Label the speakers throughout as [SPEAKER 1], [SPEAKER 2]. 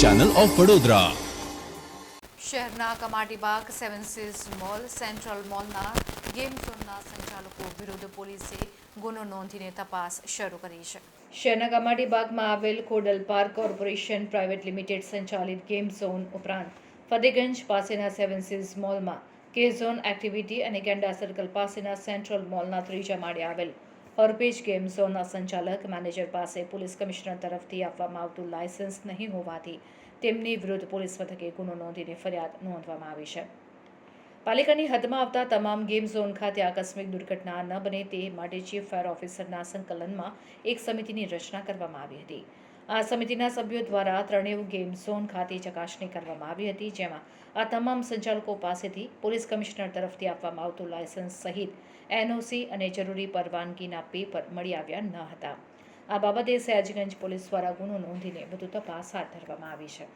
[SPEAKER 1] Channel of Vadodara.
[SPEAKER 2] શહેરના કમાટીબાગ સેવન seize mall central મોલના game ઝોનના સંચાલકો વિરુદ્ધ પોલીસે ગુનો નોંધીને તપાસ શરૂ કરી છે. શહેરના કમાટીબાગમાં આવેલ Khodal park corporation private limited સંચાલિત ગેમ ઝોન ઉપરાંત ફતેગંજ પાસેના સેવન સીઝ મોલમાં કે ઝોન એક્ટિવિટી અને ગેંડા સર્કલ પાસેના સેન્ટ્રલ મોલના ત્રીજા માળે આવેલ હોરપેજ ગેમ ઝોનના સંચાલક મેનેજર પાસે પોલીસ કમિશનર તરફથી આપવામાં આવતું લાયસન્સ નહીં હોવાથી તેમની વિરુદ્ધ પોલીસ મથકે ગુનો નોંધીને ફરિયાદ નોંધવામાં આવી છે. પાલિકાની હદમાં આવતા તમામ ગેમ ઝોન ખાતે આકસ્મિક દુર્ઘટના ન બને તે માટે ચીફ ફાયર ઓફિસરના સંકલનમાં એક સમિતિની રચના કરવામાં આવી હતી. આ સમિતિના સભ્યો દ્વારા ત્રણેય ગેમ ઝોન ખાતે ચકાસણી કરવામાં આવી હતી, જેમાં આ તમામ સંચાલકો પાસેથી પોલીસ કમિશનર તરફથી આપવામાં આવતું લાયસન્સ સહિત એનઓસી અને જરૂરી પરવાનગીના પેપર મળી આવ્યા ન હતા. આ બાબતે સયાજગંજ પોલીસ દ્વારા ગુનો નોંધીને વધુ તપાસ હાથ ધરવામાં આવી છે.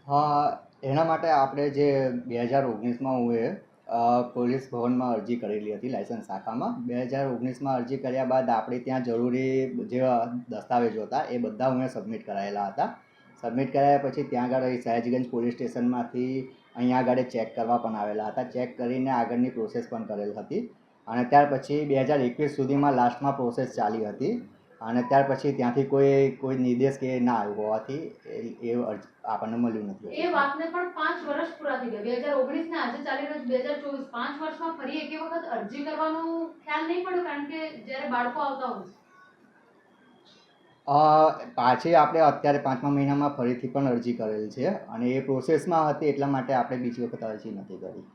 [SPEAKER 3] હા, એના માટે આપણે જે 2019માં હું પોલીસ ભવનમાં અરજી કરેલી હતી લાયસન્સ શાખામાં. 2019માં અરજી કર્યા બાદ આપણે ત્યાં જરૂરી જે દસ્તાવેજો હતા એ બધા હું સબમિટ કરાયેલા હતા. સબમિટ કરાયા પછી ત્યાં આગળ સયાજગંજ પોલીસ સ્ટેશનમાંથી અહીંયા આગળ ચેક કરવા પણ આવેલા હતા. ચેક કરીને આગળની પ્રોસેસ પણ કરેલ હતી અને ત્યાર પછી 2021 સુધીમાં લાસ્ટમાં પ્રોસેસ ચાલી હતી અને ત્યાર પછી ત્યાંથી કોઈ નિર્દેશ કે ના આવ્યો હોવાથી એ આપણને મળ્યું નથી.
[SPEAKER 4] એ વાતને પણ 5 વર્ષ પૂરા થઈ ગયા. 2019 ને આજે ચાલી રહ્યું 2024, 5 વર્ષમાં ફરી એક વખત અરજી કરવાનો ખ્યાલ નહીં પડ્યો, કારણ કે જ્યારે બાળકો આવતા હોય
[SPEAKER 3] પાછી આપણે અત્યારે 5મા મહિનામાં ફરીથી પણ અરજી કરેલ છે અને એ પ્રોસેસમાં હતી એટલા માટે આપણે બીજી વખત અરજી નથી કરી.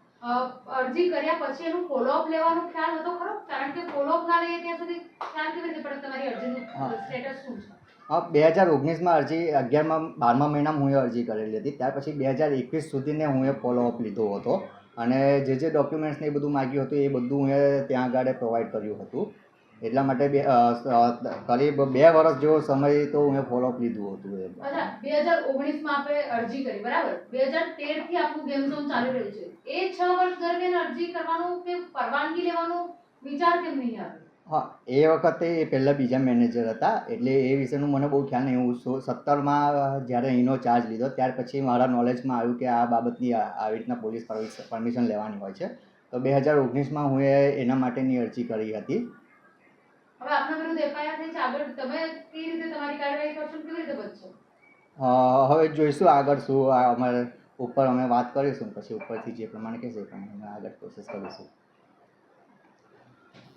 [SPEAKER 4] અરજી કર્યા પછી એનું ફોલોઅપ લેવાનો ખ્યાલ હતો ખરો? કારણ કે ફોલોઅપ ના લઈએ ત્યાં સુધી ખ્યાલ કેવી રીતે પડે તમારી અરજીનું સ્ટેટસ શું છે?
[SPEAKER 3] 2019માં અરજી 12મા મહિનામાં હું અરજી કરેલી હતી. ત્યાર પછી 2021 સુધીને હું ફોલોઅપ લીધો હતો અને જે ડોક્યુમેન્ટ્સને એ બધું માગ્યું હતું એ બધું હું ત્યાં આગળ પ્રોવાઈડ કર્યું હતું. એટલા માટે કરીબ 2 વર્ષ જેવો સમય તો હું ફોલોઅપ લીધું હતું.
[SPEAKER 4] અચ્છા, 2019માં આપણે અરજી કરી, બરાબર? 2013 થી આપણું ગેમ ઝોન ચાલી રહ્યું છે. એ 6 વર્ષ દરમિયાન અરજી કરવાનું કે પરવાનગી લેવાનો વિચાર કેમ નહીં આવ્યો?
[SPEAKER 3] હા, એ વખતે એ પહેલાં બીજા મેનેજર હતા એટલે એ વિશેનું મને બહુ ખ્યાલ નહીં. હું 17માં જ્યારે એનો ચાર્જ લીધો ત્યાર પછી મારા નોલેજમાં આવ્યું કે આ બાબતની આવી રીતના પોલીસ પરમિશન લેવાની હોય છે. તો 2019માં હું એના માટેની અરજી કરી હતી.
[SPEAKER 4] હવે આપના વિરુદ્ધ એફઆઈઆર થઈ છે, આગળ તમે કઈ રીતે તમારી કાર્યવાહી કરશો, કેવી રીતે બચશો?
[SPEAKER 3] હવે જોઈશું આગળ શું. અમારે ઉપર અમે વાત કરીશું, પછી ઉપરથી જે પ્રમાણે કહેશે એ પ્રમાણે આગળ પ્રોસેસ કરીશું.